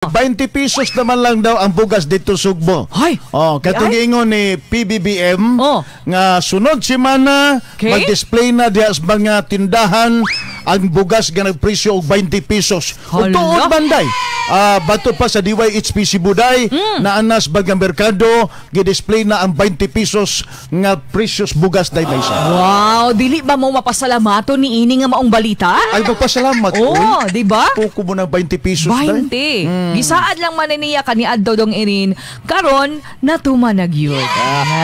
20 pesos naman lang daw ang bugas dito Sugbo. Hay. Oh, katong ingon ni PBBM nga sunod semana mag-display na diha sa mga tindahan ang bugas nga nagpresyo og 20 pesos. Ug tuod banday. Bato pa sa DYHP Sibuday na anas bagang merkado gi-display na ang 20 pesos nga presyos bugas day maysa. Wow, dili ba mo mapasalamato ni ini nga maong balita? Ay magpasalamat ko. Oh, di ba? Puko mo ng 20 pesos 20. Gisaad lang man niya kaniadto dong irin karon natuman na gyud.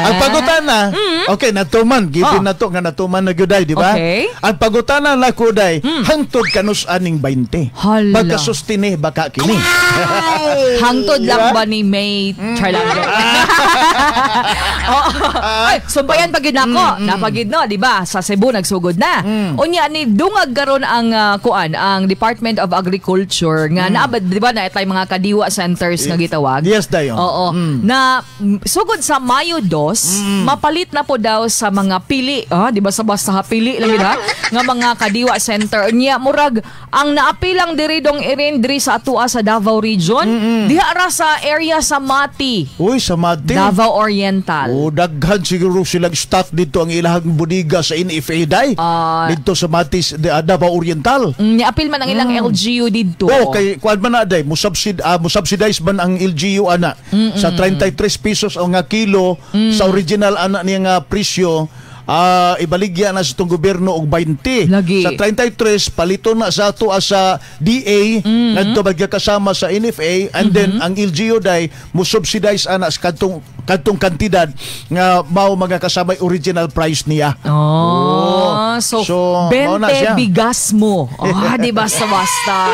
Ang pagutana, okay, natuman, given na to nga natuman na gyud di ba? Okay. Ang pagutana na ko day hangtod kanus aning 20. Hala. Pagkasustine baka kini. Hangtod lang ba ni May Charlander? Ay, sumbayan pagid nako. Napagid no, di ba? Sa Cebu nagsugod na. Unya ni dungag karon ang ang Department of Agriculture nga naabad di ba na itay mga kadiwa centers nga gitawag. Yes dayon. Oo. Na sugod sa Mayo 2, mapalit na po daw sa mga pili, di ba sa basta pili lang ha? Nga mga kadiwa center niya murag ang naapilang diri dong irin diri sa atua sa Davao Region, diha ra sa area sa Mati. Uy, sa Mati. Davao Oriental. Oh, daghan siguro silang staff dito ang ilahang budiga sa NFA day. Dito sa Mati, Davao Oriental. Niapil man ang ilang LGU dito. Oh, kay kuan man na day, musubsidize man ang LGU ana sa 33 pesos ang nga kilo sa original ana niya nga presyo. Ibaligya na sa itong gobyerno og 20. Lagi. Sa 33, palito na sa ato sa DA, nagto kasama sa NFA, and then ang LGU day mo subsidize ana sa kantong kantidad nga mao magakasama original price niya. So 20 bigas mo. Di basta-basta.